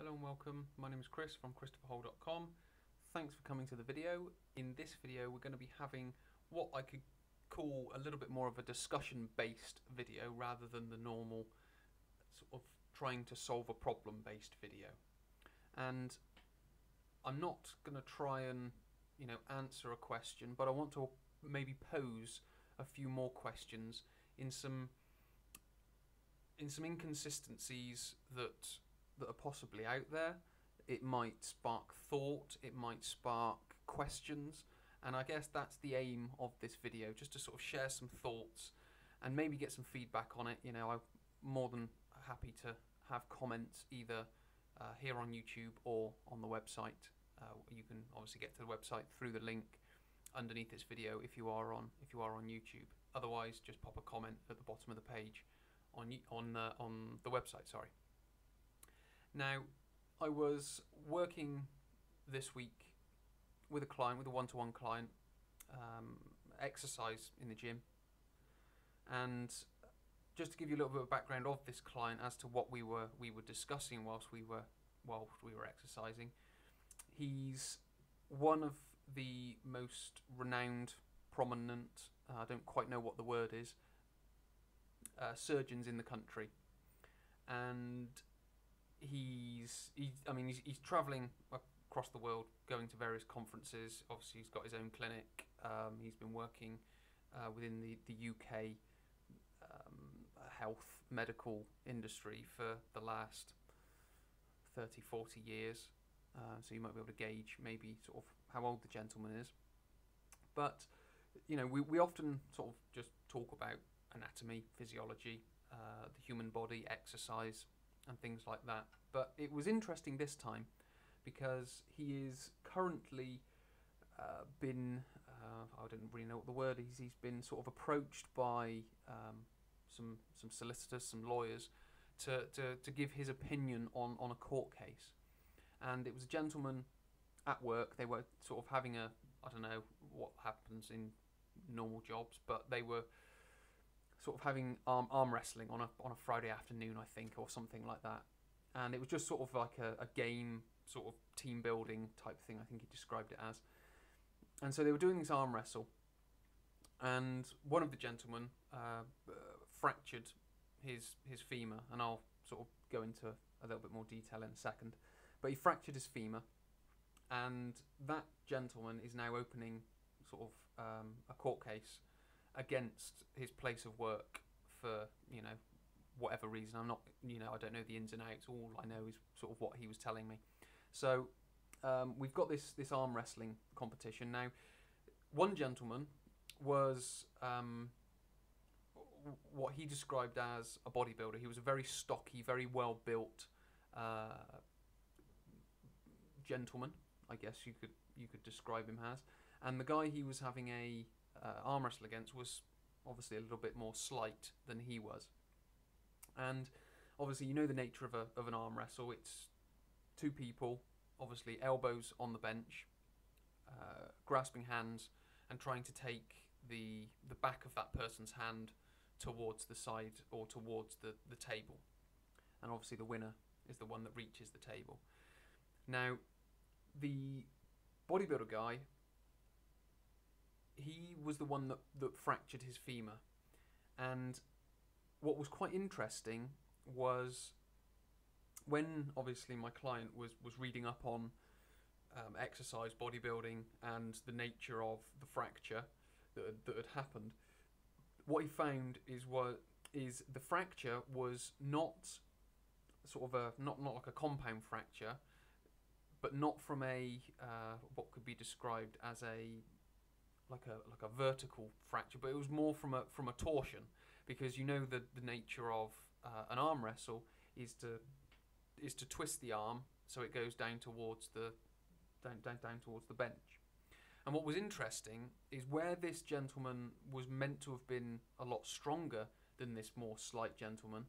Hello and welcome. My name is Chris from christopherhole.com. Thanks for coming to the video. In this video we're going to be having what I could call a little bit more of a discussion based video rather than the normal sort of trying to solve a problem based video. And I'm not going to try and answer a question, but I want to maybe pose a few more questions in some inconsistencies that are possibly out there. It might spark thought, it might spark questions, and I guess that's the aim of this video, just to sort of share some thoughts and maybe get some feedback on it. I'm more than happy to have comments either here on YouTube or on the website. You can obviously get to the website through the link underneath this video if you are on YouTube. Otherwise, just pop a comment at the bottom of the page on the website. Sorry. Now, I was working this week with a client, with a one-to-one client, exercise in the gym, and just to give you a little bit of background of this client as to what we were discussing whilst we were exercising. He's one of the most renowned, prominent, I don't quite know what the word is, surgeons in the country, and he's travelling across the world, going to various conferences. Obviously, he's got his own clinic. He's been working within the UK health medical industry for the last 30-40 years. So you might be able to gauge maybe sort of how old the gentleman is. But we often sort of just talk about anatomy, physiology, the human body, exercise, and things like that. But it was interesting this time because he is currently been, I don't really know what the word is, he's been sort of approached by some solicitors, some lawyers, to give his opinion on a court case. And it was a gentleman at work. They were sort of having I don't know what happens in normal jobs, but they were sort of having arm wrestling on a Friday afternoon, I think, or something like that. And it was just sort of like a game, sort of team building type thing, I think he described it as. And so they were doing this arm wrestle, and one of the gentlemen fractured his femur, and I'll sort of go into a little bit more detail in a second. But he fractured his femur, and that gentleman is now opening sort of a court case against his place of work for whatever reason. I'm not I don't know the ins and outs. All I know is sort of what he was telling me. So we've got this arm wrestling competition now. One gentleman was what he described as a bodybuilder. He was a very stocky, very well built gentleman, I guess you could describe him as. And the guy he was having a arm wrestle against was obviously a little bit more slight than he was. And obviously the nature of an arm wrestle. It's two people, obviously elbows on the bench, grasping hands and trying to take the back of that person's hand towards the side or towards the table. And obviously the winner is the one that reaches the table. Now, the bodybuilder guy, he was the one that fractured his femur. And what was quite interesting was when obviously my client was reading up on exercise, bodybuilding, and the nature of the fracture that had happened, what he found is the fracture was not sort of not like a compound fracture, but not from a what could be described as like a vertical fracture, but it was more from a torsion, because the nature of an arm wrestle is to twist the arm so it goes down towards the bench. And what was interesting is where this gentleman was meant to have been a lot stronger than this more slight gentleman,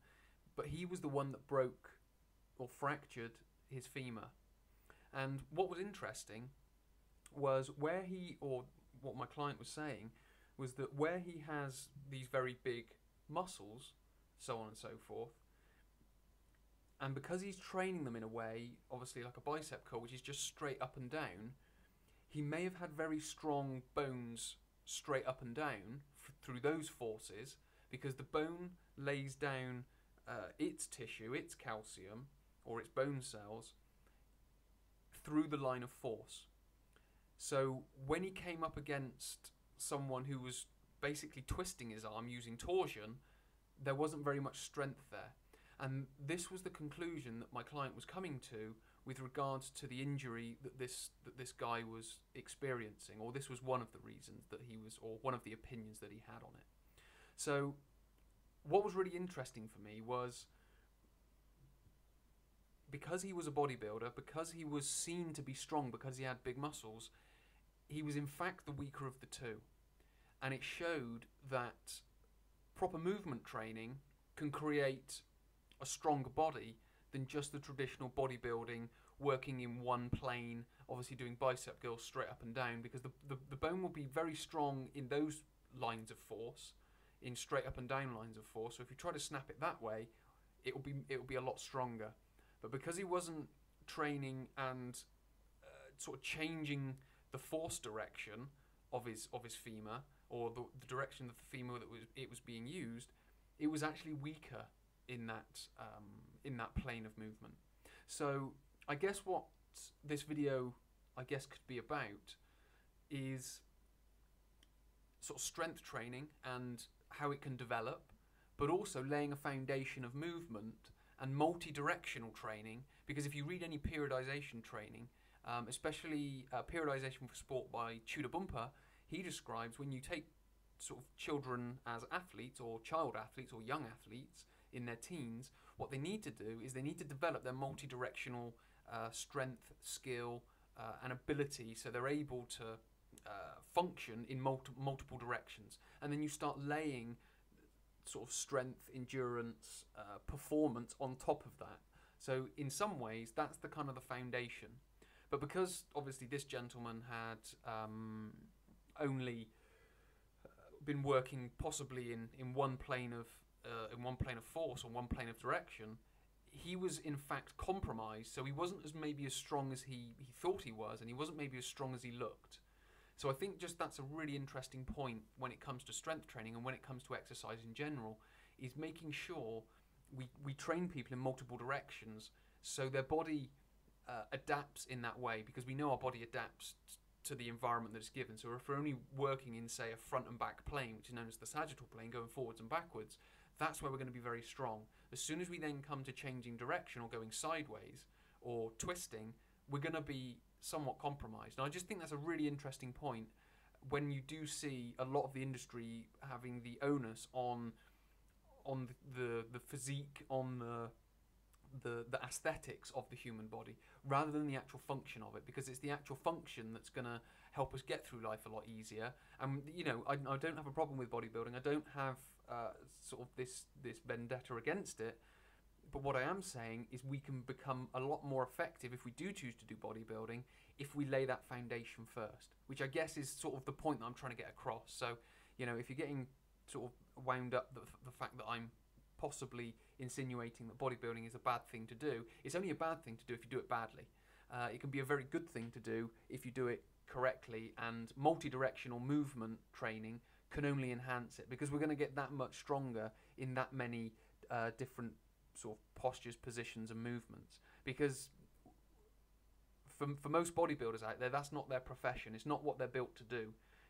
but he was the one that broke or fractured his femur. And what was interesting was what my client was saying was that where he has these very big muscles, so on and so forth, And because he's training them in a way, obviously like a bicep curl, which is just straight up and down, he may have had very strong bones straight up and down through those forces, because the bone lays down its tissue, its calcium, or its bone cells, through the line of force. So when he came up against someone who was basically twisting his arm using torsion, there wasn't very much strength there. And this was the conclusion that my client was coming to with regards to the injury that this guy was experiencing, or this was one of the reasons that he was, or one of the opinions that he had on it. So what was really interesting for me was, because he was a bodybuilder, because he was seen to be strong, because he had big muscles, he was in fact the weaker of the two. And it showed that proper movement training can create a stronger body than just the traditional bodybuilding, working in one plane, obviously doing bicep curls straight up and down, because the bone will be very strong in those lines of force, in straight up and down lines of force. So if you try to snap it that way, it will be a lot stronger. But because he wasn't training and sort of changing the force direction of his femur, or the direction of the femur that was being used, it was actually weaker in that plane of movement. So I guess what this video could be about is sort of strength training and how it can develop, but also laying a foundation of movement and multi-directional training. Because if you read any periodization training, especially periodization for sport by Tudor Bumper, he describes when you take sort of children as athletes, or child athletes, or young athletes in their teens, what they need to do is they need to develop their multi-directional strength, skill, and ability, so they're able to function in multiple directions. And then you start laying sort of strength, endurance, performance on top of that. So in some ways, that's the kind of the foundation. But because obviously this gentleman had only been working possibly in one plane of force, or one plane of direction, he was in fact compromised. So he wasn't maybe as strong as he thought he was, and he wasn't maybe as strong as he looked. So I think just that's a really interesting point when it comes to strength training, and when it comes to exercise in general, is making sure we train people in multiple directions, so their body adapts in that way, because we know our body adapts to the environment that it's given. So if we're only working in, say, a front and back plane, which is known as the sagittal plane, going forwards and backwards, that's where we're going to be very strong. As soon as we then come to changing direction, or going sideways, or twisting, we're going to be somewhat compromised. And I just think that's a really interesting point, when you do see a lot of the industry having the onus on the physique, on the aesthetics of the human body, rather than the actual function of it, because it's the actual function that's going to help us get through life a lot easier. And you know, I don't have a problem with bodybuilding. I don't have sort of this vendetta against it. But what I am saying is we can become a lot more effective if we do choose to do bodybuilding, if we lay that foundation first, which I guess is sort of the point that I'm trying to get across. So, you know, if you're getting sort of wound up the fact that I'm possibly insinuating that bodybuilding is a bad thing to do, it's only a bad thing to do if you do it badly. It can be a very good thing to do if you do it correctly, and multi-directional movement training can only enhance it, because we're going to get that much stronger in that many different sort of postures, positions and movements. Because for most bodybuilders out there, that's not their profession, it's not what they're built to do.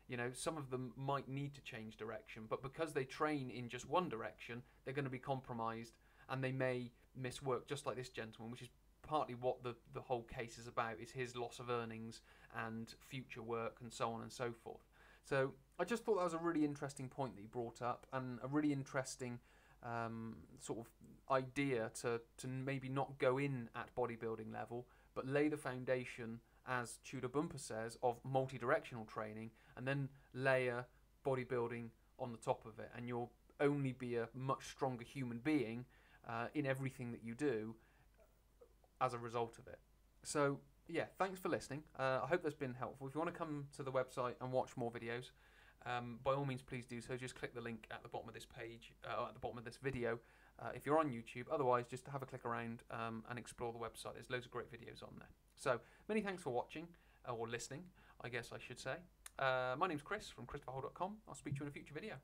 You know, some of them might need to change direction, but because they train in just one direction, they're going to be compromised, and they may miss work, just like this gentleman, which is partly what the whole case is about, is his loss of earnings and future work and so on and so forth. So I just thought that was a really interesting point that he brought up, and a really interesting sort of idea to maybe not go in at bodybuilding level, but lay the foundation, as Tudor Bumper says, of multi-directional training, and then layer bodybuilding on the top of it, and you'll only be a much stronger human being in everything that you do as a result of it. So yeah, thanks for listening. I hope that's been helpful. If you want to come to the website and watch more videos, by all means please do so. Just click the link at the bottom of this page, at the bottom of this video, if you're on YouTube. Otherwise, just have a click around and explore the website. There's loads of great videos on there. So many thanks for watching, or listening, I guess I should say. My name's Chris from christopherhall.com. I'll speak to you in a future video.